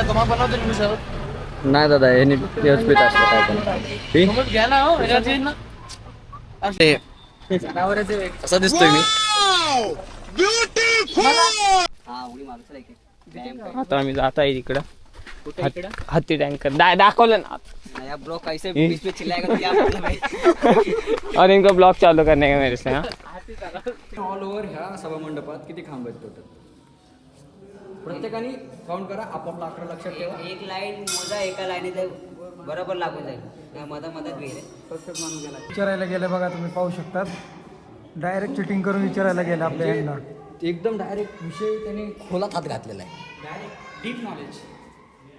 क्या तुम्हाला बनवतो तुम्ही सर? नाही दादा हे नीट व्यवस्थित असतं काय पण पी. घ्या ना हो एनर्जी ना. असे कसा दिसतोय मी आता आम्ही जात आहे इकडं हत्ती टँकर दाखवलं ना ब्लॉक कैसे बीच में चिल्लाएगा क्या मतलब है? और इनका ब्लॉग चालू करने का मेरे से हाँ ऑल ओव्हर ह्या सभामंडपात किती खांब आहेत टोटल? प्रत्येकाने काउंट करा, आपापला आकडा लक्षात ठेवा. एक लाईन मोजा, एका लाईनीत बरोबर लागून जाईल. मधात वेळ आहे. प्रत्येक माणूस गेला. विचारायला गेले बघा तुम्ही पाहू शकतात. डायरेक्ट चिटिंग करून विचारायला गेले आपल्या यांना. एकदम डायरेक्ट विषय त्यांनी खोलात हात घातलेला आहे. Deep knowledge.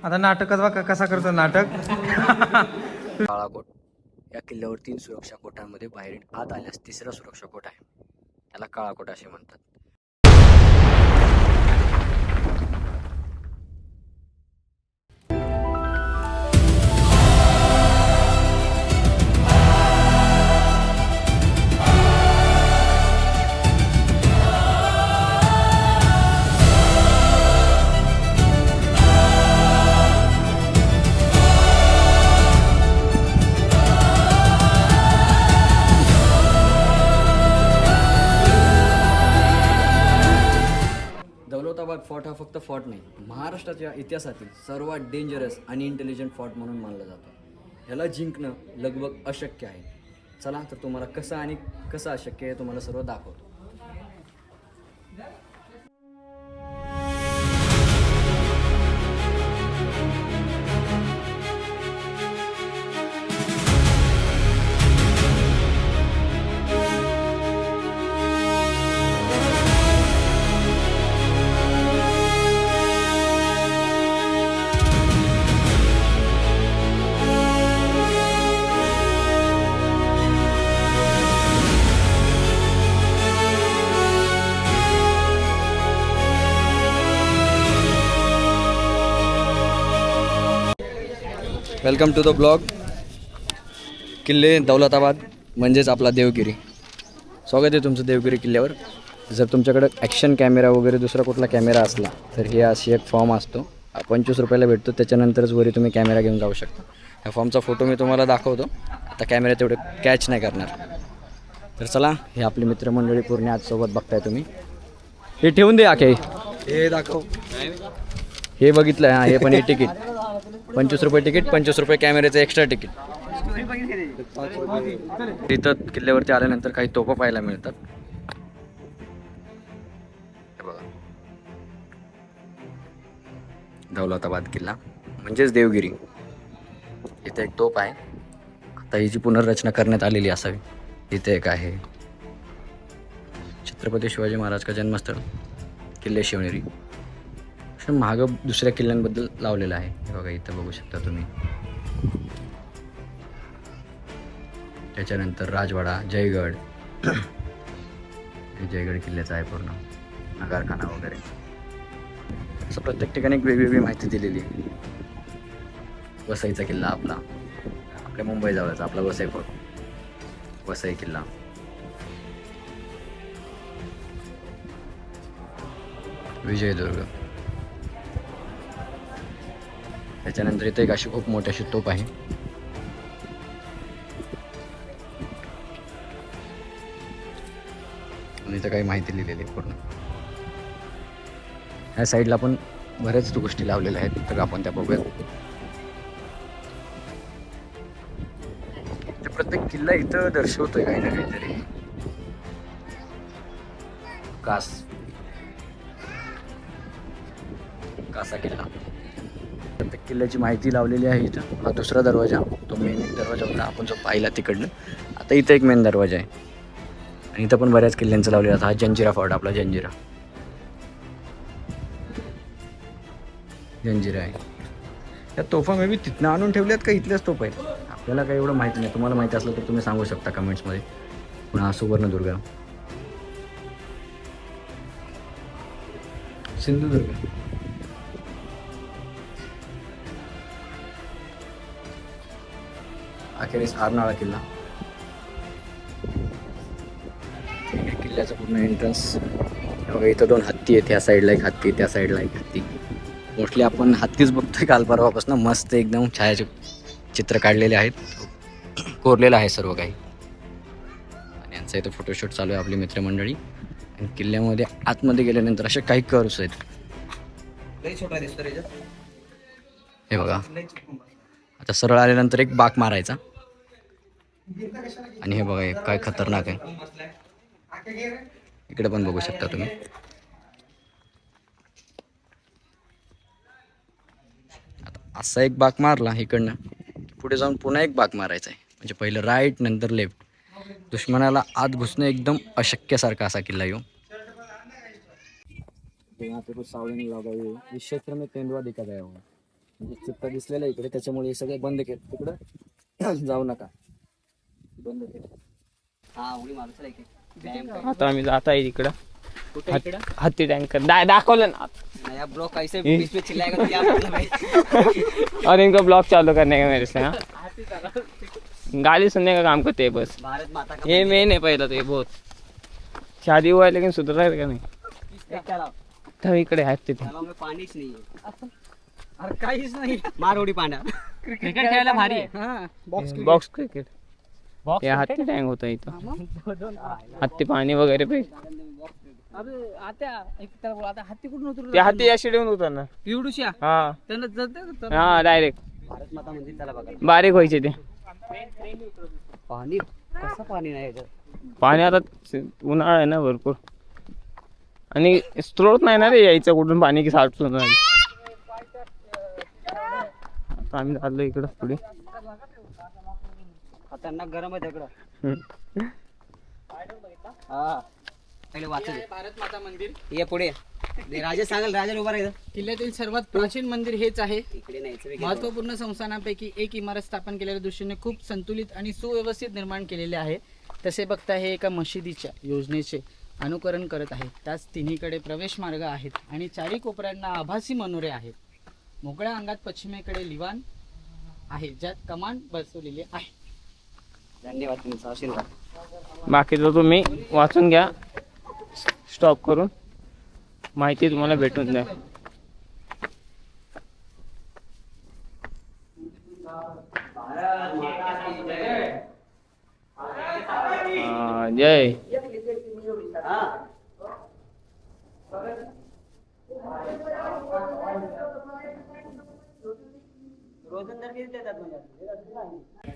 आता नाटकच बघा कसा करतो नाटक. काळाकोट या किल्ल्यावर 3 सुरक्षा कोटांमध्ये बाहेरील आत आल्यास तिसरा सुरक्षा कोट आहे. त्याला काळाकोट असे म्हणतात. दौलताबाद फोर्ट हा फक्त फोर्ट नाही, महाराष्ट्राच्या इतिहासातील सर्वात डेंजरस आणि इंटेलिजंट फोर्ट म्हणून मानला जातो. ह्याला जिंकणं लगभग अशक्य आहे. चला तर तुम्हाला कसं आणि कसं अशक्य आहे तुम्हाला सर्व दाखवतो. Welcome to the blog. किल्ले दौलताबाद म्हणजेच आपला देवगिरी. स्वागत आहे तुमचं देवगिरी किल्ल्यावर. जर तुमच्याकडं ॲक्शन कॅमेरा वगैरे दुसरा कुठला कॅमेरा असला तर ही अशी एक फॉर्म असतो. 25 रुपयाला भेटतो. त्याच्यानंतरच वरी तुम्ही कॅमेरा घेऊन जाऊ शकता. ह्या फॉर्मचा फोटो मी तुम्हाला दाखवतो. आता कॅमेरा तेवढे कॅच नाही करणार. तर चला, हे आपली मित्रमंडळी पूर्ण आज सोबत बघताय तुम्ही. हे ठेवून दे आखे. हे दाखव. हे बघितलं आहे. हां, हे पण हे तिकीट 25 रुपये तिकीट, 25 रुपये कॅमेऱ्याचं एक्स्ट्रा तिकीट. इथं किल्ल्यावरती आल्यानंतर काही तोफा पाहायला मिळतात. हे बघा, दौलताबाद किल्ला म्हणजेच देवगिरी. इथे एक तोफ आहे. आता हिची पुनर्रचना करण्यात आलेली असावी. इथे एक आहे छत्रपती शिवाजी महाराज का जन्मस्थळ किल्ले शिवनेरी. मागं दुसऱ्या किल्ल्यांबद्दल लावलेलं आहे. हे बघा, इथं बघू शकता तुम्ही. त्याच्यानंतर राजवाडा, जयगड. हे जयगड किल्ल्याचं आहे पूर्ण. नगारखाना वगैरे असं प्रत्येक ठिकाणी एक वेगवेगळी माहिती दिलेली आहे. वसईचा किल्ला आपल्या मुंबई जवळचा आपला वसई फोर्ट, वसई किल्ला. विजयदुर्ग. त्याच्यानंतर इथे एक अशी खूप मोठी अशी तोफ आहे. आणि इथं काही माहिती लिहिलेली आहे पूर्ण. ह्या साईडला पण बऱ्याच गोष्टी लावलेल्या आहेत. तर आपण त्या बघूयात. प्रत्येक किल्ला इथं दर्शवतोय काही ना काहीतरी. कासा किल्ला. प्रत्येक किल्ल्याची माहिती लावलेली आहे इथं. हा दुसरा दरवाजा, तो मेन एक दरवाजा होता आपण जो पाहिला तिकडनं. आता इथं एक मेन दरवाजा आहे. आणि इथं पण बऱ्याच किल्ल्यांचं लावलेला होता. हा जंजिरा फोर्ट, आपला जंजिरा आहे. या तोफा मे बी तिथनं आणून ठेवल्यात का इथल्याच तोफा आहेत आपल्याला काही एवढं माहिती नाही. तुम्हाला माहिती असलं तर तुम्ही सांगू शकता कमेंट्समध्ये. पुन्हा सुवर्णदुर्ग, सिंधुदुर्ग. अखेरीस आरनाळा किल्ला. किल्ल्याचं पूर्ण एंट्रन्स. बघा, इथं 2 हत्ती आहेत. ह्या साईडला एक हत्ती, त्या साईडला एक हत्ती. मोस्टली आपण हत्तीच बघतोय काल परवापासून. मस्त एकदम छायाचित्र काढलेले आहेत, कोरलेलं आहे सर्व काही. आणि यांचा इथं फोटोशूट चालू आहे आपली मित्रमंडळी. आणि किल्ल्यामध्ये आतमध्ये गेल्यानंतर असे काही कर्व्स आहेत. हे बघा, आता सरळ आल्यानंतर एक बाक मारायचा. आणि हे बघा हे काय खतरनाक आहे. इकडे पण बघू शकता तुम्ही. आता असा एक बाक मारला इकडनं, पुढे जाऊन पुन्हा एक बाक मारायचा आहे. म्हणजे पहिलं राईट नंतर लेफ्ट. दुश्मनाला आत घुसणं एकदम अशक्यसारखा असा किल्ला येऊ. क्षेत्र में तेंदुआ दिखा गया होगा. म्हणजे चित्त दिसलेलं इकडे, त्याच्यामुळे हे सगळे बंद केलं. तिकडं जाऊ नका, बंद केलं. हा उडी मारू चला इकडे. आता आम्ही जात आहे इकडं हत्ती टँकर. दाखवलं ना. नया ब्लॉक कैसे बीच में चिल्लाएगा क्या मतलब है? और इनको ब्लॉग चालू करने का मेरे से. हाँ, गाली सुनने का काम करते हैं बस. भारत माता का ये मेन है पहिला तो. ये बहुत शादी हुआ है लेकिन सुधर रहा है का नाही. तर इकडे आहेत तिथे. तलाव में पानीच नहीं है. अरे काहीच नाही. मार उडी पाण्यात. क्रिकेट खेळायला भारी आहे. हा बॉक्स क्रिकेट. हे हत्ती टँक होतं इथं. हत्ती पाणी वगैरे पे. आता हत्ती कुठून उतरतो? ते हत्ती या शिडीहून उतरणार. एवढूशा हा त्यांना जमतं. हा डायरेक्ट भारत माता मंदिर चला बघा. बारीक व्हायचे ते. पाणी कसं पाणी नाही याच्यात. पाणी आता उन्हाळा आहे ना भरपूर. आणि स्त्रोत नाही ना रे यायचं कुठून पाणी की साठून. आता आम्ही चाललो इकडं पुढे. खतरनाक गरम आहे तिकडं. हा पहिले वाचू दे. भारत माता मंदिर ये पुढे राजा सांगाल. राजा उभा राहायचं. किल्ल्यातील सर्वात प्राचीन मंदिर हेच आहे. इकडे नाही महत्त्वपूर्ण संस्थानांपैकी एक इमारत स्थापन केलेल्या दृष्टीने खूप संतुलित आणि सुव्यवस्थित निर्माण केलेले आहे. तसे बघता हे एका मशिदीच्या योजनेचे अनुकरण करत आहे. त्याच तिन्हीकडे प्रवेश मार्ग आहेत आणि चारी कोपऱ्यांना आभासी मनोरे आहेत. मोकळ्या अंगात पश्चिमेकडे लिवाण आहे ज्यात कमान बसवलेली आहे. धन्यवाद तुमचा आशीर्वाद. बाकीचं तुम्ही वाचून घ्या स्टॉप करून. माहिती तुम्हाला भेटून द्या. जय.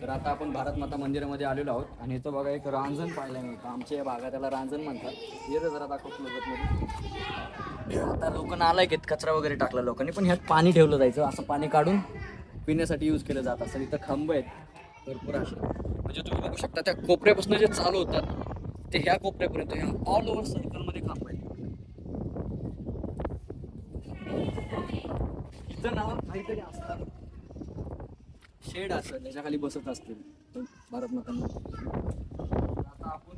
तर आता आपण भारत माता मंदिरामध्ये आलेलो आहोत. आणि इथं बघा एक रांजण पाहायला मिळतं. आमच्या या भागात त्याला रांजण म्हणतात. ये रे जरा दाखवतो मध्ये. आता लोक नालायक आहेत, कचरा वगैरे टाकला लोकांनी. पण ह्यात पाणी ठेवलं जायचं. असं पाणी काढून पिण्यासाठी यूज केलं जात असं. इथं खांब आहेत भरपूर असे. म्हणजे तुम्ही बघू शकता त्या कोपऱ्यापासून जे चालू होतात ते ह्या कोपऱ्यापर्यंत ह्या ऑल ओव्हर सर्कलमध्ये खांब आहेत. इथं नाव काहीतरी असतात, शेड असतं त्याच्या खाली बसत असतील भारत मातांना. आता आपण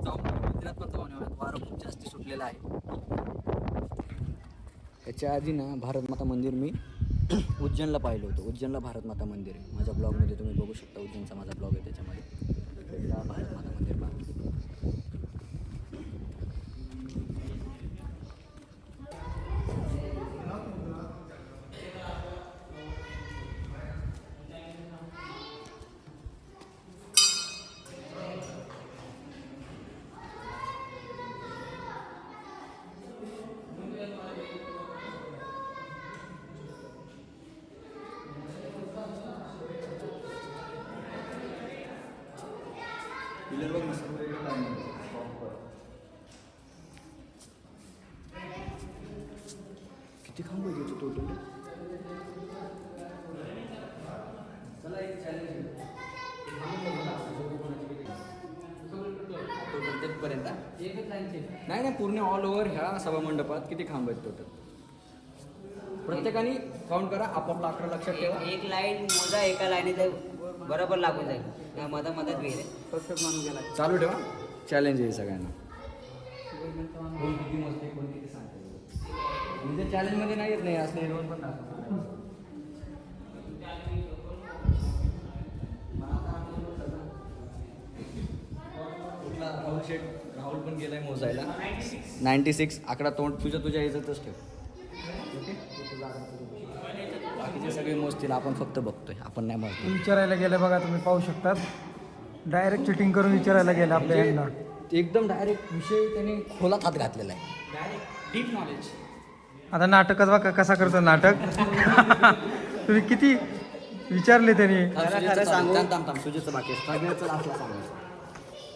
जाऊन मंदिरात पण जाऊन येऊयात. वारं खूप जास्त सुटलेलं आहे. ह्याच्या आधी ना भारत माता मंदिर मी उज्जैनला पाहिलं होतं. उज्जैनला भारत माता मंदिर आहे. माझ्या ब्लॉगमध्ये तुम्ही बघू शकता. उज्जैनचा माझा ब्लॉग आहे त्याच्यामध्ये. भारत माता मंदिर पहा. किती खांब आहे टोटल? टोटल तेथपर्यंत नाही नाही पूर्ण ऑल ओव्हर ह्या सभामंडपात किती खांब आहेत टोटल? प्रत्येकाने काउंट करा. आपापला आकडा लक्षात ठेवा. एक लाईन मोजा. एका लाईनीत बरोबर लागून जाईल. मधात विहीर आहे. प्रत्येक माणूस गेला. चालू ठेवा. चॅलेंज आहे सगळ्यांना. म्हणजे चॅलेंजमध्ये नाही येत नाही असं रोज पण राहुल शेठ. राहुल पण गेलाय मोजायला. 96 आकडा तोंड तुझ्या ह्याच्यातच ठेव. ओके. ते सगळे मोजतील, आपण फक्त बघतोय, आपण नाही मोजतो. विचारायला गेलं बघा, तुम्ही पाहू शकतात डायरेक्ट चिटिंग करून विचारायला गेलं आपल्या यांना. एकदम डायरेक्ट विषय त्यांनी खोलात हात घातलेला आहे. Direct deep knowledge. आता नाटकच बघा कसा करतो नाटक. तुम्ही किती विचारले त्यांनी. सुजेचं बाकी आहे,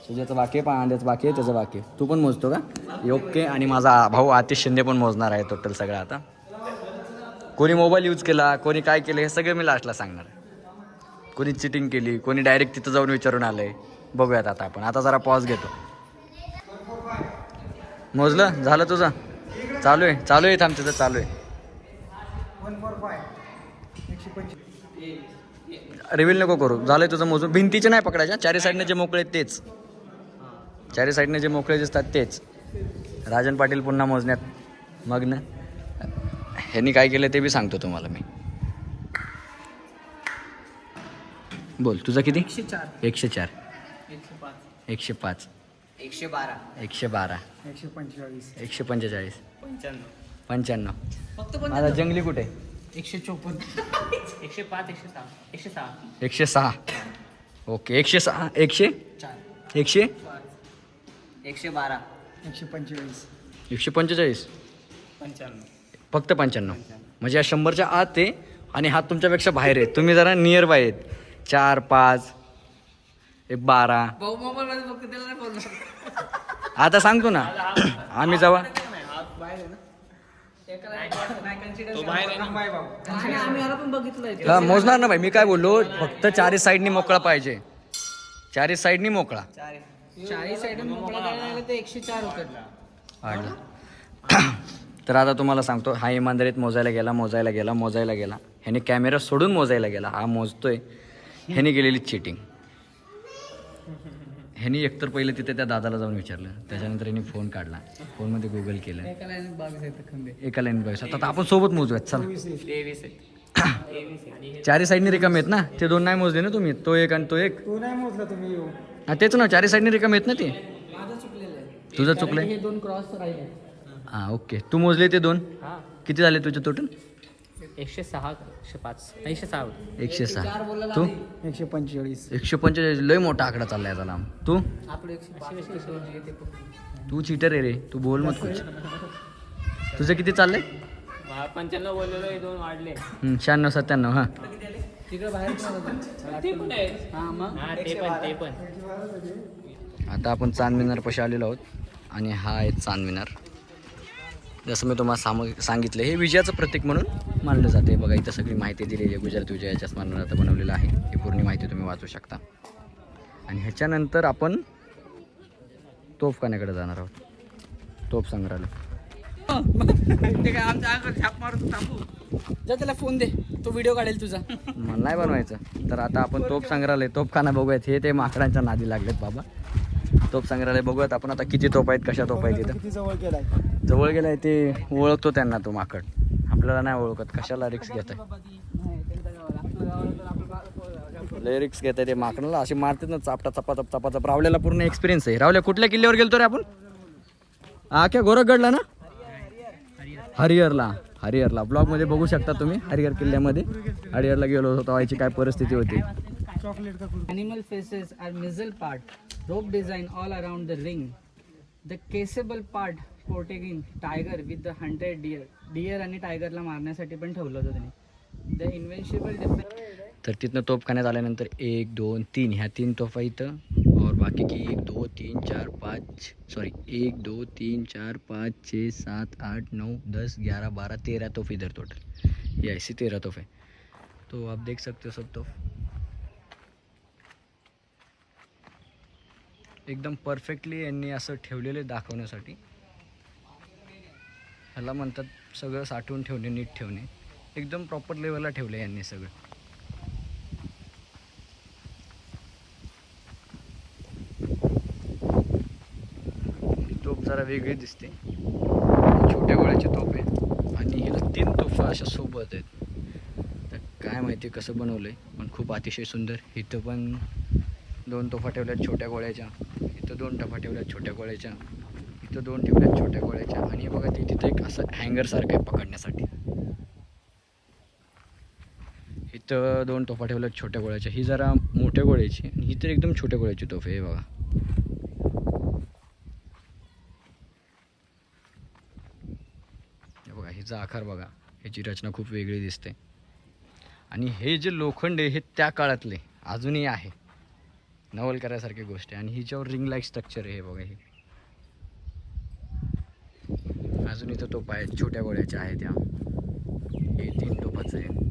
सुजेचं बाकी आहे, पांड्याचं बाकी आहे, त्याचं बाकी आहे. तू पण मोजतो का? ओके. आणि माझा भाऊ आतिश शिंदे पण मोजणार आहे टोटल सगळं. आता कोणी मोबाईल यूज केला, कोणी काय केलं, हे सगळं मी लास्टला सांगणार. कोणी चिटिंग केली, कोणी डायरेक्ट तिथं जाऊन विचारून आलंय. बघूयात आता आपण. आता जरा पॉज घेतो. मोजलं झालं तुझं? चालू आहे थांब, तिथं चालू आहे. 125. रिव्हील नको करू. झालंय तुझं मोजून. भिंतीचे नाही पकडायच्या, चारी साईडने जे मोकळे आहेत तेच, चारी साईडने जे मोकळे दिसतात तेच. राजन पाटील पुन्हा मोजण्यात मग्न. ह्यांनी काय केलं ते बी सांगतो तुम्हाला मी. बोल तुझं किती? 104. 104, 105. 105, 112. 112, 145. 145, 95. फक्त माझा जंगली कुठे? 154. 105, 106, 106. 106. ओके 106, 4. 100, 112. 145. 145, 95. फक्त 95. म्हणजे या 100च्या आत आहे आणि हात तुमच्यापेक्षा बाहेर आहे. तुम्ही जरा नियर बाय आहेत. 4, 5, 12. भाऊ मोबाईल मध्ये फक्त त्याला नाही बोलणार. आता सांगतो ना आम्ही जेव्हा आम्ही याला पण बघितलंय. हा, मोजणार ना भाई. मी काय बोललो, फक्त चारी साईडनी मोकळा पाहिजे. चारी साईडनी मोकळा. चारही साईडून मोकळा करायला लागलं ते 104 होतं. वाढलं. तर आता तुम्हाला सांगतो, हा इमानदारीत मोजायला गेला. ह्याने कॅमेरा सोडून मोजायला गेला. हा मोजतोय. ह्याने केलेली चिटिंग. ह्यानी एकतर पहिले तिथे त्या दादाला जाऊन विचारलं, त्याच्यानंतर ह्याने फोन काढला, फोनमध्ये गुगल केलं. एका लाईनीत 22 आहेत खंबे. एका लाईन बघा. आता आपण सोबत मोजूयात. चला 23 चारी साईडनी रिकाम आहेत ना, ते दोन नाही मोजले ना तुम्ही, तो एक आणि तो एक. तो नाही मोजला तुम्ही येऊ. हा तेच ना, चारी साईडनी रिकाम आहेत ना ते. माझं चुकलेलं आहे. तुझं कारण चुकलंय. की हे 2 क्रॉस राहिले. हां ओके. तू मोजले ते 2. हां. किती झाले तुझे टोटल? 106, 105, 106. 106. तू? 145. 145. लय मोठा आकडा चाललाय त्याला. तू? आपलं 105 येते फक्त. तू चीटर आहे रे, तू बोल मत कुछ. तुझं किती चाललंय? 95 बोललेलो, हे 2 वाढले. 96, 97. हां तिकडे बाहेर ते पण आहेत. हां मग हां, ते पण. आता आपण चांदमिनारपाशी आलेलो आहोत आणि हा आहे चांदमिनार. जसं मी तुम्हाला सांगितलं, हे विजयाचं प्रतीक म्हणून मानलं जाते. बघा इथं सगळी माहिती दिलेली आहे. गुजरात विजयाच्या स्मरणार्थ बनवलेलं आहे. ही पूर्ण माहिती तुम्ही वाचू शकता. आणि ह्याच्यानंतर आपण तोफखान्याकडे जाणार आहोत. तोफ संग्रहालय. ते काय आमच्या अंगावर छाप मारतो थांबू. जा त्याला फोन दे, तो व्हिडिओ काढेल तुझा. मला नाही बनवायचं. तर आता आपण तोफ संग्रहालय, तोफखाना बघूयात. हे ते माकडांच्या नादी लागलेत बाबा. तोफ संग्रहालय बघूयात आपण आता. किती तोफ आहेत, कशा तोफ आहेत तिथं. किती जवळ गेलाय. जवळ गेलाय ते ओळखतो त्यांना. तो माकड आपल्याला नाही ओळखत. कशाला रिक्स घेत आहे, लय रिक्स घेत आहे ते माकडाला. असे मारतात ना चापटा चपाचप. रावल्याला पूर्ण एक्सपिरियन्स आहे. रावल्या कुठल्या किल्ल्यावर गेलतो रे आपण? हा क्या गोरखगडला ना? हरिहरला ब्लॉगमध्ये बघू शकता तुम्ही. हरिहर किल्ल्यामध्ये हरिहरला गेलो होतो, व्हायची काय परिस्थिती होती. चॉकलेट का kulfi. Animal faces are muzzle part, rope design all around the ring. The caseable part portraying tiger with the hunted deer. Deer आणि टायगरला मारण्यासाठी पण ठेवलं होतं त्यांनी. The invincible defense. तर तिथनं तोफखान्यात आल्यानंतर 1, 2, 3 ह्या 3 तोफा इथं. और बाकी की 1, 2, 3, 4, 5 सॉरी 1, 2, 3, 4, 5, 6, 7, 8, 9, 10, 11, 12, 13 तोफ इधर टोटल. ये ऐसी 13 तोफ है. तो आप देख सकते हो सब तोफ एकदम परफेक्टली यांनी असं ठेवलेले दाखवण्यासाठी. ह्याला म्हणतात सगळं साठवून ठेवणे, नीट ठेवणे. एकदम प्रॉपर लेवलला ठेवलं यांनी सगळं. तोफ जरा वेगळी दिसते. छोट्या गोळ्याची तोफ आहे आणि हिला 3 तोफा अशा सोबत आहेत. तर काय माहिती कसं बनवलं आहे, पण खूप अतिशय सुंदर. इथं पण 2 तोफा ठेवल्यात छोट्या गोळ्याच्या. इथं 2 तोफा ठेवल्यात छोट्या गोळ्याच्या. इथं 2 ठेवल्यात छोट्या गोळ्याच्या. आणि बघा तिथं एक असं हँगरसारखं आहे पकडण्यासाठी. इथं 2 तोफा ठेवल्यात छोट्या गोळ्याच्या. ही जरा मोठ्या गोळ्याची आणि ही तर एकदम छोट्या गोळ्याची तोफ आहे. हे बघा. हे बघा, हिचा आकार बघा, ह्याची रचना खूप वेगळी दिसते. आणि हे जे लोखंड आहे हे त्या काळातले अजूनही आहे, नवल करायसारखी गोष्ट आहे. आणि हिच्यावर रिंग लाईक स्ट्रक्चर आहे. हे बघा, हे अजूनही तर तोफा आहेत, छोट्या गोळ्याच्या आहेत त्या. हे 3 तोफाचं आहे.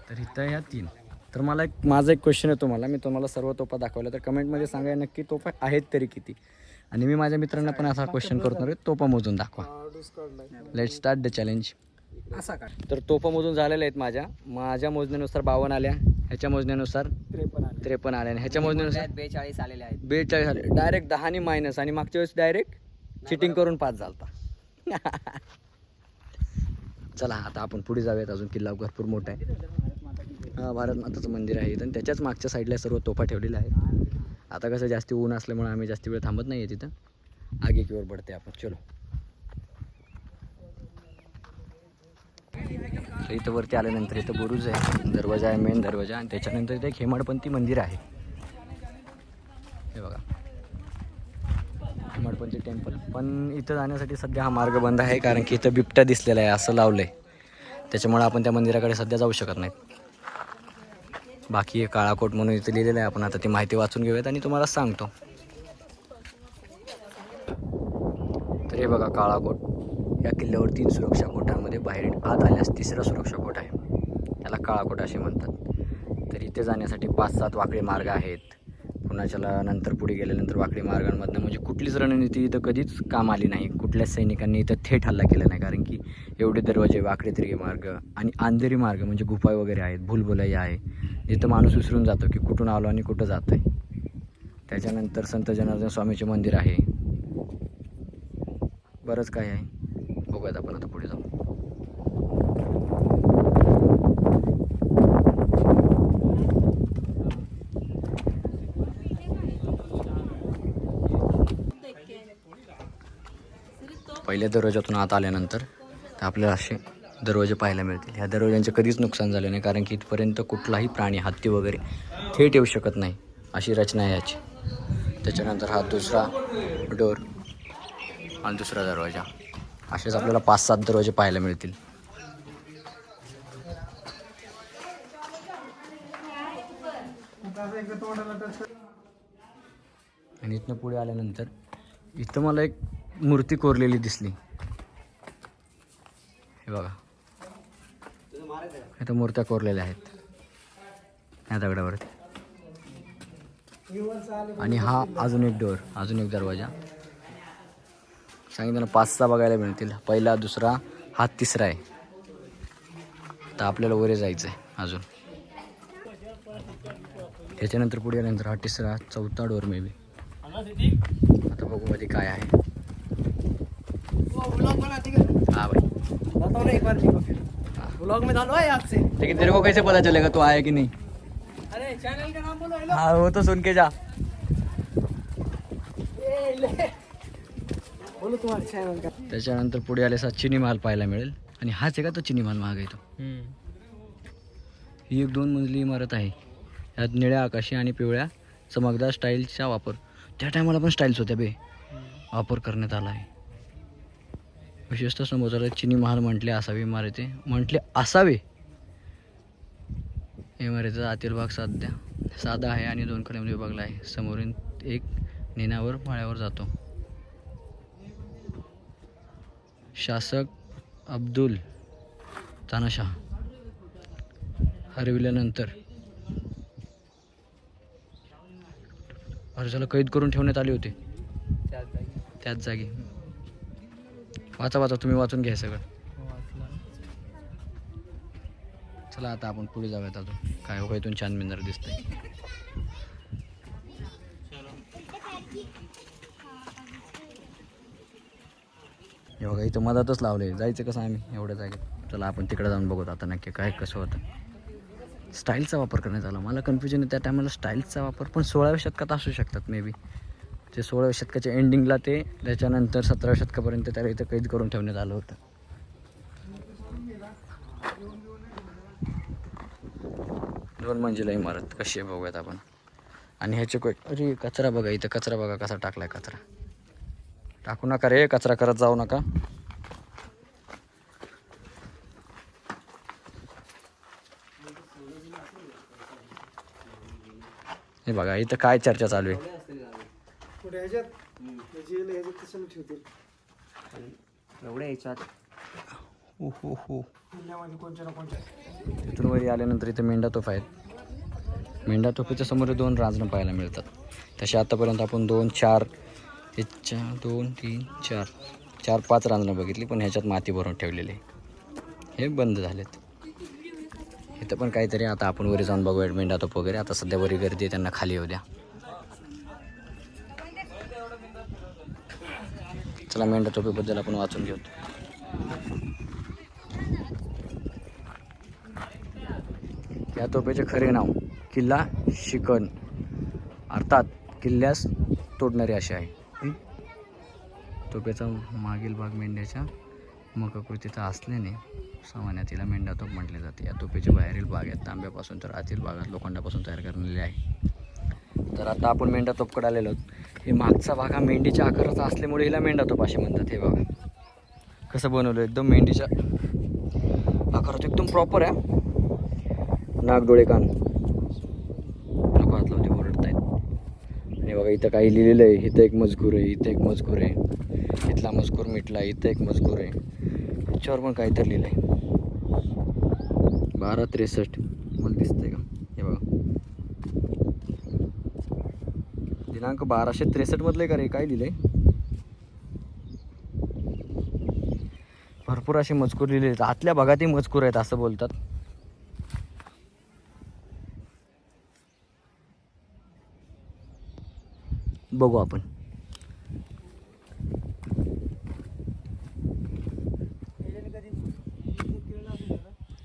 तर इथं ह्या 3. तर मला माझा एक क्वेश्चन आहे तुम्हाला. मी तुम्हाला सर्व तोफा दाखवल्या, तर कमेंटमध्ये सांगा नक्की तोफा आहेत तरी किती. आणि मी माझ्या मित्रांना पण असा क्वेश्चन करणार आहे, तोफा मोजून दाखवा. Let start the challenge. असा काय तर तोफा मोजून झालेल्या आहेत माझ्या मोजण्यानुसार 52 आल्या, ह्याच्या मोजण्यानुसार 53 आल्या, आणि ह्याच्या मोजण्यानुसार 42 आलेले आहेत. 42 आले. डायरेक्ट 10 आणि मायनस. आणि मागच्या वेळेस डायरेक्ट चिटिंग करून 5 झालता. चला आता आपण पुढे जाऊयात. अजून किल्ला भरपूर मोठा आहे. हा, भारत माताचं मंदिर आहे इथं. त्याच्याच मागच्या साईडला सर्व तोफा ठेवलेल्या आहेत. आता कसं जास्ती ऊन असल्यामुळे आम्ही जास्ती वेळ थांबत नाही आहे तिथं. आगे की ओर बढ़ते आपण. चलो. तर इथं वरती आल्यानंतर इथं बुरुज आहे, दरवाजा आहे, मेन दरवाजा. आणि त्याच्यानंतर इथं एक हेमाडपंथी मंदिर आहे. हे बघा, हेमाडपंथी टेम्पल. पण इथं जाण्यासाठी सध्या हा मार्ग बंद आहे, कारण की इथं बिबट्या दिसलेला आहे असं लावलं आहे. त्याच्यामुळे आपण त्या मंदिराकडे सध्या जाऊ शकत नाहीत. बाकी एक काळाकोट म्हणून इथं लिहिलेलं आहे. आपण आता ती माहिती वाचून घेऊयात आणि तुम्हाला सांगतो. तर हे बघा, काळाकोट. या किल्ल्यावर 3 सुरक्षा कोटांमध्ये बाहेर आत आल्यास 3रा सुरक्षा कोट आहे. त्याला काळाकोट असे म्हणतात. तर इथे जाण्यासाठी 5-7 वाकडे मार्ग आहेत. पुन्हा नंतर पुढे गेल्यानंतर वाकडी मार्गांमधनं म्हणजे कुठलीच रणनीती इथं कधीच काम आली नाही. कुठल्याच सैनिकांनी इथं थेट हल्ला केला नाही, कारण की एवढे दरवाजे, वाकडे तिरगे मार्ग आणि अंधेरी मार्ग म्हणजे गुफा वगैरे आहेत, भूलभुलैया आहे, जिथं माणूस विसरून जातो की कुठून आलो आणि कुठं जातो आहे. त्याच्यानंतर संत जनार्दन स्वामीचे मंदिर आहे. बरंच काय आहे, बघूयात आपण आता पुढे जाऊ. पहिल्या दरवाजातून आत आल्यानंतर तर आपल्याला असे दरवाजे पाहायला मिळतील. ह्या दरवाजांचे कधीच नुकसान झाले नाही, कारण की इथपर्यंत कुठलाही प्राणी, हत्ती वगैरे थेट येऊ शकत नाही, अशी रचना आहे याची. त्याच्यानंतर हा दुसरा डोर आणि दुसरा दरवाजा. असेच आपल्याला 5-7 दरवाजे पाहायला मिळतील. आणि इथनं पुढे आल्यानंतर इथं मला एक मूर्ती कोरलेली दिसली. हे बघा, इथं मूर्त्या कोरलेल्या आहेत ह्या दगडावरती. आणि हा अजून एक डोर, अजून एक दरवाजा. सांगितलं ना 5-6 बघायला मिळतील. पहिला, दुसरा, हा 3रा आहे. तर आपल्याला वरे जायचं आहे अजून. त्याच्यानंतर पुढे आल्यानंतर हा 3रा, 4था डोर मे बी. आता बघू मध्ये काय आहे. हाँ भाई, बताओ ना एक बार ब्लॉग में डालो है आपसे. लेकिन तेरे को कैसे पता चलेगा तू आया कि नहीं? अरे चैनल का नाम बोलो. हेलो. हाँ, वो तो सुन के जा. बोलो तुम्हारे चैनल का. त्याच्यानंतर पुढे आल्यास चिनी महाल पाहायला मिळेल. आणि हाच आहे का तो चिनी महाल महाग आहे तो. ही एक 2 मजली इमारत आहे. यात निळ्या आकाशी आणि पिवळ्या चमकदार स्टाईलचा वापर, त्या टायमाला पण स्टाईल्स होत्या बे, वापर करण्यात आला आहे. विशेषतः समुद्राला चिनी महाल म्हटले असावे. इमारती म्हटले असावे. इमारतीचा आतील भाग साधा आहे आणि 2 कड्यांमध्ये विभागला आहे. समोरून एक नेण्यावर माळ्यावर जातो. शासक अब्दुल तानाशाह हरविल्यानंतर अर्जाला कैद करून ठेवण्यात आले होते त्याच जागी. वाचा तुम्ही, वाचून घ्या सगळं. चला आता आपण पुढे जाऊयात. अजून काय हो, इथून छान मिनार दिसतंय. हे बघा इथं मधातच लावले. जायचं कसं आम्ही एवढ्या जागेत? चला आपण तिकडे जाऊन बघूत आता नक्की काय कसं होतं. स्टाईलचा वापर करण्यात आला. मला कन्फ्युजन आहे त्या टायमाला स्टाईलचा वापर, पण 16व्या शतकात असू शकतात मे बी. ते 16व्या शतकाच्या एंडिंगला ते त्याच्यानंतर 17व्या शतकापर्यंत त्याला इथं कैद करून ठेवण्यात आलं होतं. दोन मंजिला इमारत कशी आहे बघूयात आपण. आणि ह्याचे अरे कचरा बघा इथं, कचरा बघा कसा टाकलाय. कचरा टाकू नका रे, कचरा करत जाऊ नका. हे बघा इथं काय चर्चा चालू आहे. एवढ्या याच्यात हो हो हो. तिथून वरी आल्यानंतर इथे मेंढातोफ आहेत. मेंढातोफीच्या समोर 2 रांजणं पाहायला मिळतात. तसे आतापर्यंत आपण 2, 4, 2, 3, 4, 5 रांजणं बघितली, पण ह्याच्यात माती भरून ठेवलेली आहे. हे बंद झालेत. इथं पण काहीतरी आता आपण वरी जाऊन बघूया मेंढातोफ वगैरे. आता सध्या वरी गर्दी आहे, त्यांना खाली येऊ द्या. चला मेंढातोफीबद्दल आपण वाचून घेऊ. या तोफेचे खरे नाव किल्ला शिकण, अर्थात किल्ल्यास तोडणारे असे आहे. तोफेचा मागील भाग मेंढ्याच्या मुखाकृतीचा असल्याने सामान्यात तिला मेंढातोफ म्हटले जाते. या तोफेचे बाहेरील भाग आहेत तांब्यापासून, तर आतील भागात लोखंडापासून तयार करलेले आहे. तर आता आपण मेंढातोफकडे आलेलो आहोत. हे मागचा भाग हा मेंढीच्या आकाराचा असल्यामुळे हिला मेंढातोफ असे म्हणतात. हे बघा कसं बनवलं, एकदम मेंढीच्या आकारात एकदम प्रॉपर आहे. नाक डोळे कान नको हात लावते, ओरडतायत. आणि बघा इथं काही लिहिलेलं आहे. इथं एक मजकूर आहे, इथं एक मजकूर आहे, इथला मजकूर मिटला, इथं एक मजकूर आहे, ह्याच्यावर पण काहीतरी लिहिलं आहे. 1263 मला दिसतंय का? हे बघा दिनांक 1263 मधलं आहे का रे? काय लिहिलंय? भरपूर असे मजकूर लिहिले आहेत. आतल्या भागातही मजकूर आहेत असं बोलतात. बघू आपण.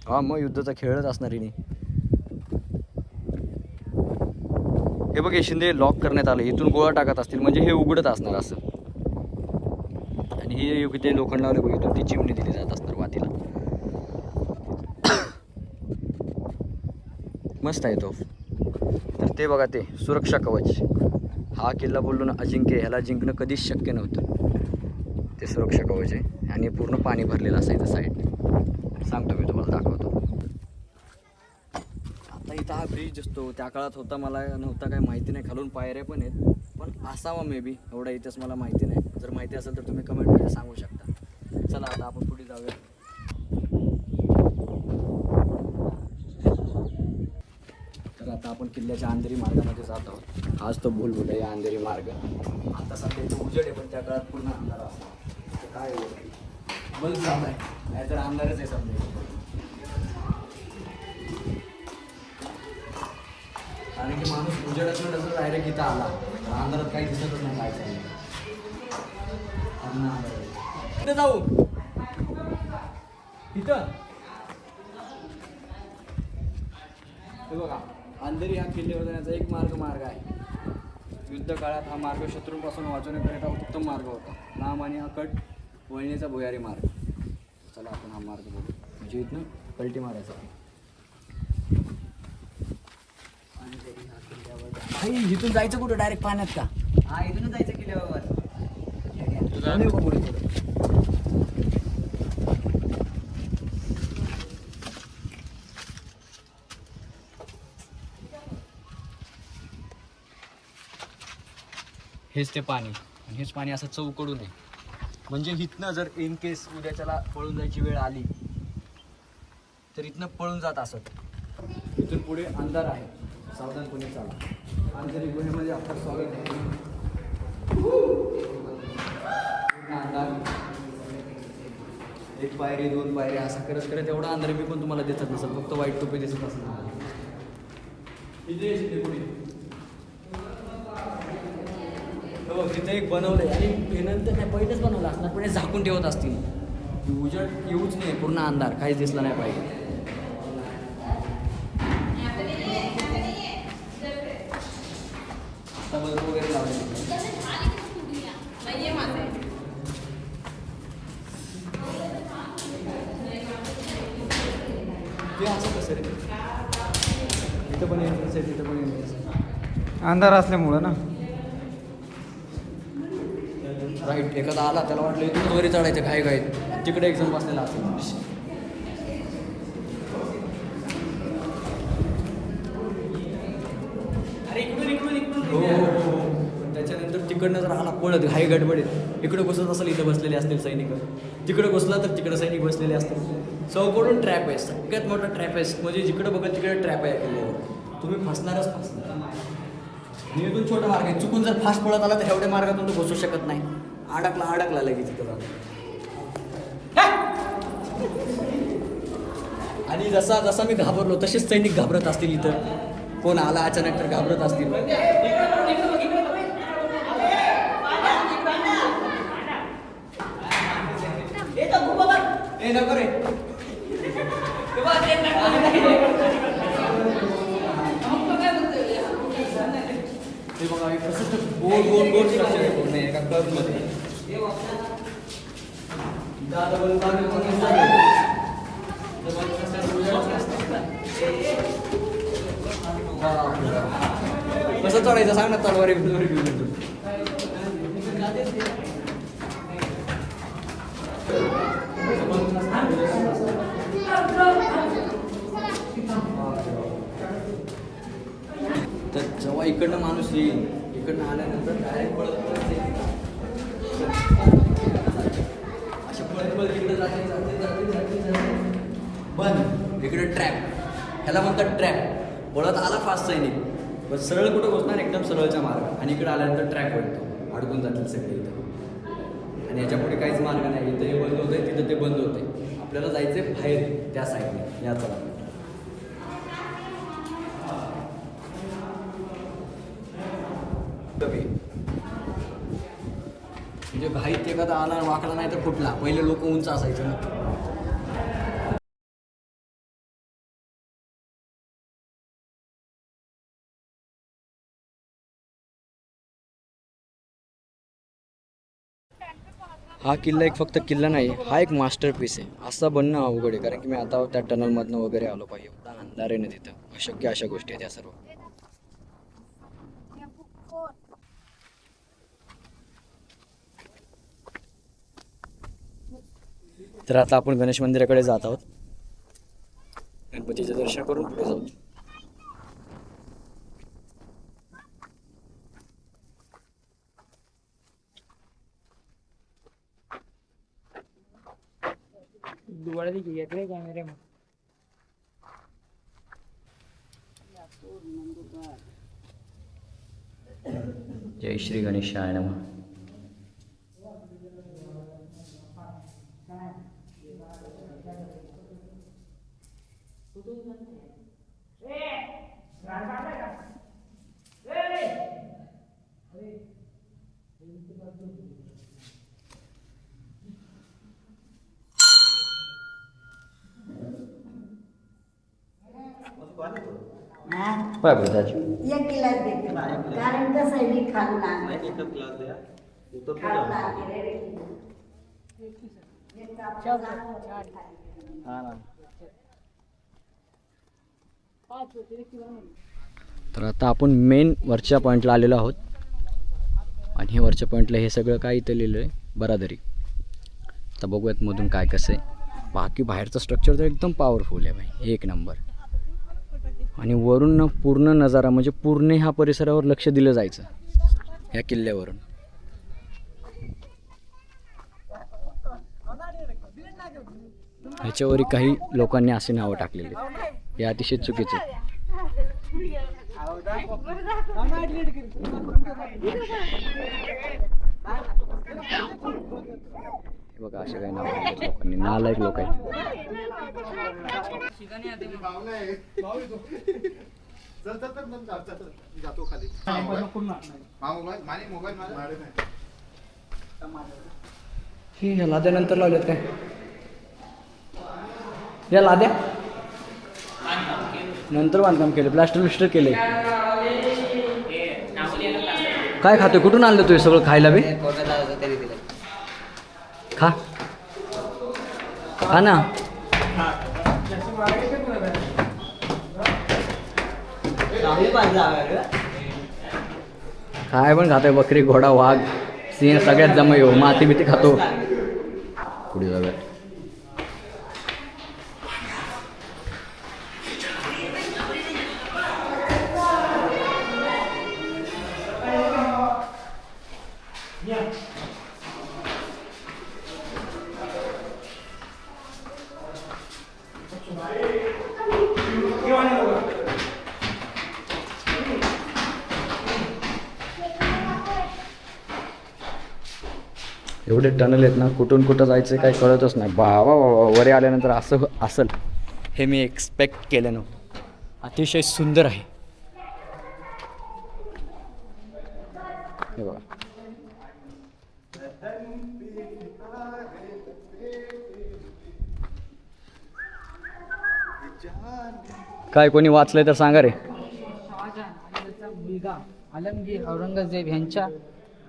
हा मग युद्धाचा खेळच असणार आहे. हे बघ हे शिंदे लॉक करण्यात आलं. इथून गोळा टाकत असतील म्हणजे हे उघडत असणार असं. आणि हे ते लोखंड लावले बघ, इथून ती चिमणी दिली जात असणार वातीला. मस्त आहे तो. तर ते बघा ते सुरक्षा कवच. हा किल्ला बोललो ना अजिंक्य, ह्याला जिंकणं कधीच शक्य नव्हतं. ते सुरक्षा कवच आहे आणि पूर्ण पाणी भरलेलं असायचं साईडने. सांगतो मी तुम्हाला, दाखवतो. आता इथं हा ब्रिज असतो, त्या काळात होता मला नव्हता काय माहिती नाही. खालून पायऱ्या पण आहेत, पण असावा मे बी, एवढा इथंच मला माहिती नाही. जर माहिती असेल तर तुम्ही कमेंटमध्ये सांगू शकता. चला आता आपण पुढे जाऊया. तर आता आपण किल्ल्याच्या अंधेरी मार्गामध्ये जात आहोत. हाच तो भूलभुलैया अंधेरी मार्ग. आता सध्या इथं उजेड आहे, पण त्या काळात पूर्ण अंधार असतो. काय बल्ब चालू आहे, नाहीतर अंधारच आहे समजा. कारण की माणूस उजेडात नसं डायरेक्ट इथं आला तर अंधारात काही दिसतच नाही काय चाललं. इथं जाऊ, इथं हे बघा अंधेरी हा किल्ल्यावर जाण्याचा एक मार्ग आहे. युद्ध काळात हा मार्ग शत्रूंपासून वाचवण्याकरिता उत्तम मार्ग होता. लांब आणि अकट वळणीचा भुयारी मार्ग. चला आपण हा मार्ग बघू, म्हणजे इथनं पलटी मारायचा. इथून जायचं कुठं? डायरेक्ट पाण्यात का? हा इथूनच जायचं किल्ल्यावर. हेच ते पाणी, आणि हेच पाणी असं चौकडून आहे. म्हणजे इथनं जर इन केस उद्याच्याला पळून जायची वेळ आली तर इथनं पळून जात असत. इथून पुढे अंधार आहे, सावधानपणे चाला. अंधेरी गुहेमध्ये आपलं स्वागत आहे. अंधार, एक पायरी 2 पायरी असं करत करत एवढा अंधार मी पण तुम्हाला दिसत नसेल, फक्त वाईट टोपी दिसत असेल. इथे पुढे हो तिथे एक बनवलंय आणि हे नंतर नाही पहिलेच बनवलं असणार पण हे झाकून ठेवत असतील उजेड येऊच नाही पूर्ण अंधार काहीच दिसला नाही पाहिजे आता बल्ब वगैरे लावले ते असं कसं रे इथं पण एंट्रन्स आहे तिथं पण एंट्रन्स आहे अंधार असल्यामुळं ना. राईट एखादा आला त्याला वाटलं इथून वरी चढायचं घाई घाईत तिकडे एक जण बसलेला असेल हो त्याच्यानंतर तिकडनं जर आला पळत घाई गडबडीत इकडं बसत असेल इथं बसलेले असतील सैनिक तिकडे बसला तर तिकडे सैनिक बसलेले असतील चौकडून ट्रॅप आहे सगळ्यात मोठा ट्रॅप आहे म्हणजे जिकडे बघत तिकडे ट्रॅप आहे किल्ल्यावर तुम्ही फसणारच फसणार आणि इथून छोटा मार्ग आहे चुकून जर फास्ट पळत आला तर एवढ्या मार्गातून तो बसू शकत नाही अडकला लगेच तिथं जाऊन आणि जसा मी घाबरलो तसेच सैनिक घाबरत असतील इथं कोण आला अचानक तर घाबरत असतील नको रे ते बघा कसं गोल स्ट्रक्चर आहे पूर्ण एका कर्वमध्ये कसं चढायचं सांग ना तलवारी घेऊन तर जेव्हा इकडनं माणूस येईल इकडनं आल्यानंतर डायरेक्ट पळत अशा पळत इकडे जाते बंद इकडे ट्रॅप ह्याला म्हणतात ट्रॅप पळत आला फास्ट सैनिक पण सरळ कुठं बसणार एकदम सरळच्या मार्ग आणि इकडे आल्यानंतर ट्रॅप पडतो अडकून जातील सगळे इथं आणि याच्या पुढे काहीच मार्ग नाही इथं हे बंद होतंय तिथं ते बंद होतंय आपल्याला जायचंय बाहेर त्या साईडने या चला म्हणजे घाईत एखादा आला वाकडा नाही तर फुटला पहिले लोक उंच असायचे ना हा किल्ला एक फक्त किल्ला नाही हा एक मास्टरपीस आहे असं बनणं अवघड आहे कारण की मी आता त्या टनलमधनं वगैरे आलो पाहिजे एवढा अंधार आहे ना तिथं अशक्य अशा गोष्टी आहेत या सर्व तर आता आपण गणेश मंदिराकडे जात आहोत गणपतीचं दर्शन करून पुढे जाऊ जय श्री गणेशाय नमः काय बोलताय एक गिलास देते कारण कसं आहे मी खाऊन आणते खाऊन आणते रे एक तर आता आपण मेन वरच्या पॉईंटला आलेलो आहोत आणि हे वरच्या पॉईंटला हे सगळं काय इथं लिहिलं आहे बरादरी आता बघूयात मधून काय कसं आहे बाकी बाहेरचं स्ट्रक्चर तर एकदम पॉवरफुल आहे भाई एक नंबर आणि वरून ना पूर्ण नजारा म्हणजे पूर्ण ह्या परिसरावर लक्ष दिलं जायचं ह्या किल्ल्यावरून ह्याच्यावरही काही लोकांनी असे नावं टाकलेले हे अतिशय चुकीचे बघा असे काही नाव लोकांनी नालायक लोक आहेत हे या लाद्यानंतर लावल्यात काय या लाद्या नंतर बांधकाम केलं प्लास्टर विस्टर केले काय खातोय कुठून आणलं तू हे सगळं खायला बे कोर्टात होतं त्याने दिलं. खा खा ना आम्ही बांधला आम्हाला. काय पण खातोय बकरी घोडा वाघ सिंह सगळ्यात जमा येऊ माती बिती खातो पुढे जाऊया एवढे टनल आहेत ना कुठून कुठं जायचं काय कळतच नाही बाबा वरे आल्यानंतर असं असेल हे मी एक्सपेक्ट केलं नव्हतं अतिशय सुंदर आहे हे बघा काय कोणी वाचलंय तर सांगा रे शहाजहान आणि त्याचा मुलगा आलमगीर औरंगजेब यांच्या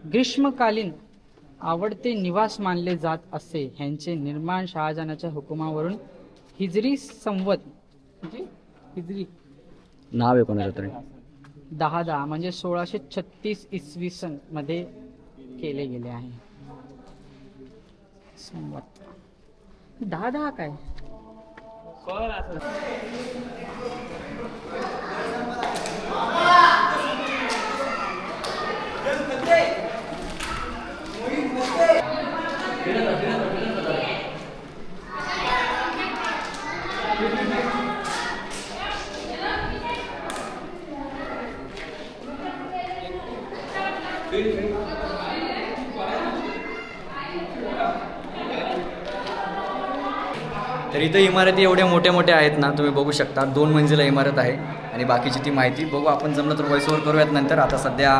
ग्रीष्मकालीन आवडते निवास मानले जात असे. ह्यांचे निर्माण शहाजहानाच्या हुकुमावरून हिजरी संवत म्हणजे हिजरी नाव आहे कोणाचं तरी 10 म्हणजे 1636 इसवी सन मध्ये केले गेले आहे. संवत 10 काय तर इथं इमारती एवढ्या मोठ्या मोठ्या आहेत ना तुम्ही बघू शकता 2 मंजिला इमारत आहे आणि बाकीची ती माहिती बघू आपण जमलं तर व्हॉइस ओव्हर करूयात नंतर आता सध्या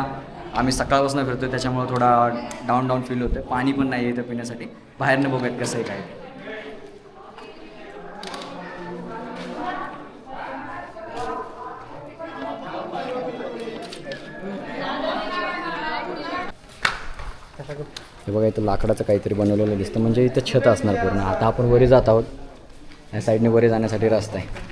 आम्ही सकाळपासून फिरतोय त्याच्यामुळे थोडा डाऊन फील होतं पाणी पण नाही आहे इथं पिण्यासाठी बाहेरनं बघूयात कसं आहे काय हे बघा इथं लाकडाचं काहीतरी बनवलेलं दिसतं म्हणजे इथं छत असणार पूर्ण आता आपण वरी जात आहोत या साईडने वरी जाण्यासाठी रस्ता आहे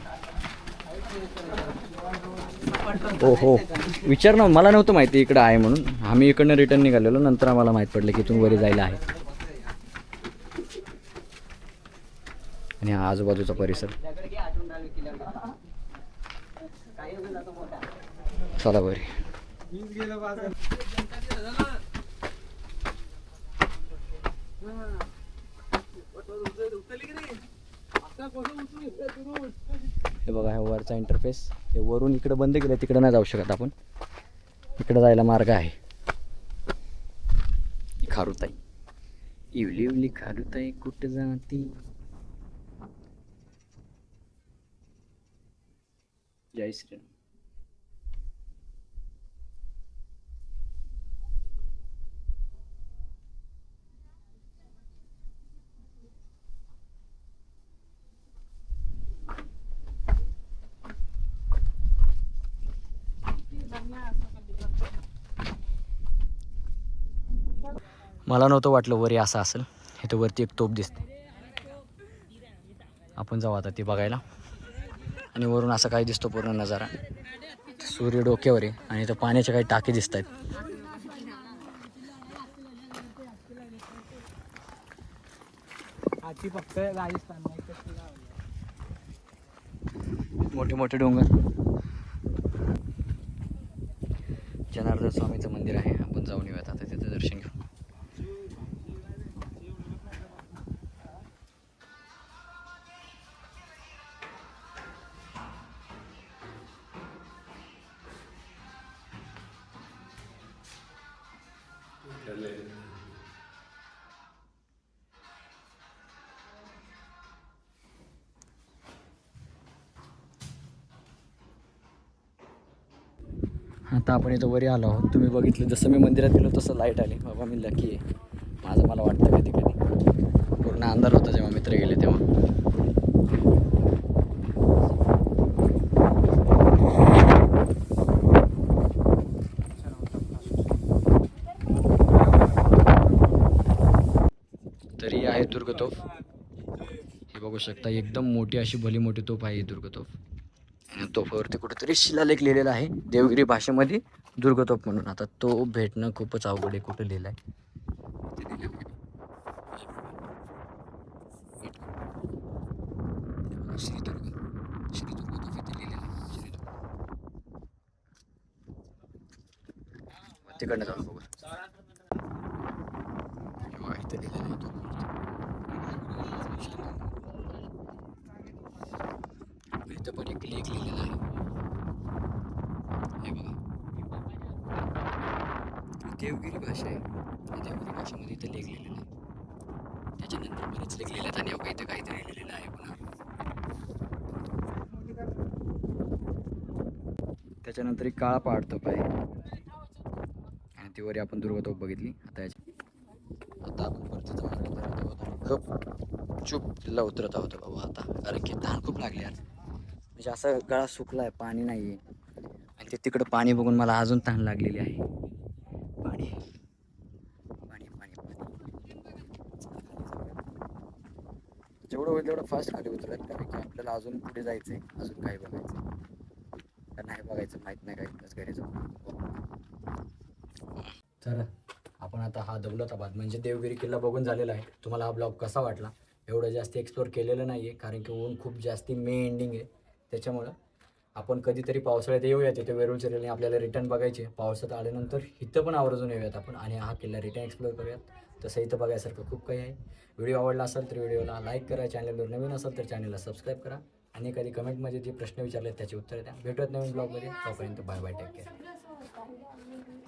हो हो विचार ना मला नव्हतं माहिती इकडं आहे म्हणून आम्ही इकडनं रिटर्न निघालेलो नंतर आम्हाला माहीत पडलं की इथून वरी जायला आहे आणि हा आजूबाजूचा परिसर चला वरी हे बघा हे वरचा इंटरफेस हे वरून इकडं बंद केलं तिकडं नाही जाऊ शकत आपण इकडं जायला मार्ग आहे खारुताई इवली इवली खारुताई कुठं जाती जय श्रीराम मला नव्हतं वाटलं वरी असं असेल इथं वरती एक तोप दिसते आपण जाऊ आता ती बघायला आणि वरून असं काही दिसतो पूर्ण नजारा सूर्य डोक्यावर आहे आणि इथं पाण्याचे काही टाके दिसत आहेत फक्त राजस्थान मोठे मोठे डोंगर जनार्दन स्वामीचं मंदिर आहे आपण जाऊन येऊयात आता तिथं दर्शन घेऊ आता आपण इथं वरी आलो आहोत. तुम्ही बघितलं जसं मी मंदिरात गेलो तसं लाईट आली. बाबा मी लकी आहे. माझं मला वाटतं कधी कधी. पूर्ण अंधार होता जेव्हा मित्र गेले तेव्हा. तरी आहे दुर्गतोफ. हे बघू शकता एकदम मोठी अशी भली मोठी तोफ आहे ही दुर्गतोफ. आणि तोफावरती कुठेतरी शिलालेख लिहिलेला आहे देवगिरी भाषेमध्ये दुर्गतोफ म्हणून. आता तो भेटणं खूपच अवघड आहे. कुठं लिहिलं आहे श्रीदुर्ग. श्रीदुर्गतोफ इथे लिहिलेलं आहे. श्रीदुर्ग. तिकडनं जाऊन बघू. इथे लिहिलेलं आहे तोफावरती. इथं पण एक लेख लिहिलेला आहे. हे बघा देवगिरी भाषा आहे. देवगिरी भाषेमध्ये इथं लेख लिहिलेला आहे. त्याच्यानंतर बरेच लेख लिहिलेत आणि अवघा इथं काहीतरी लिहिलेलं आहे पुन्हा. त्याच्यानंतर एक काळा पहाड तोफ आहे आणि ती वरी आपण दुर्गतोफ बघितली. आता आपण परतीचा मार्ग करत आहोत आणि खूप चूप तिला उतरत आहोत बाबा आता. कारण की तहान खूप लागली यार. म्हणजे असं गळा सुकला आहे, पाणी नाही आहे. आणि ते तिकडं पाणी बघून मला अजून तहान लागलेली आहे. पाणी पाणी पाणी पाणी. जेवढं होईल तेवढं फास्ट खाली उतरत. कारण की आपल्याला अजून पुढे जायचं आहे, अजून काही बघायचं आहे. का नाही बघायचं माहीत नाही, काही घरी जाऊन. तर आपण आता हा दौलताबाद म्हणजे देवगिरी किल्ला बघून झालेला आहे. तुम्हाला हा ब्लॉग कसा वाटला? एवढं जास्त एक्सप्लोअर केलेलं नाही आहे कारण की ऊन खूप जास्ती मे एंडिंग आहे. त्याच्यामुळं आपण कधीतरी पावसाळ्यात येऊयात. तिथे वेरूळच्या रेल्वे आपल्याला रिटर्न बघायचे. पावसात आल्यानंतर इथं पण आवर्जून येऊयात आपण आणि हा किल्ला रिटर्न एक्सप्लोअर करूयात. तसं इथं बघायसारखं खूप काही आहे. व्हिडिओ आवडला असेल तर व्हिडिओला लाईक करा. चॅनलवर नवीन असेल तर चॅनलला सबस्क्राईब करा आणि कधी कमेंटमध्ये जे प्रश्न विचारले त्याची उत्तरं द्या. भेटूयात नवीन ब्लॉगमध्ये. तोपर्यंत बाय बाय, टेक केअर.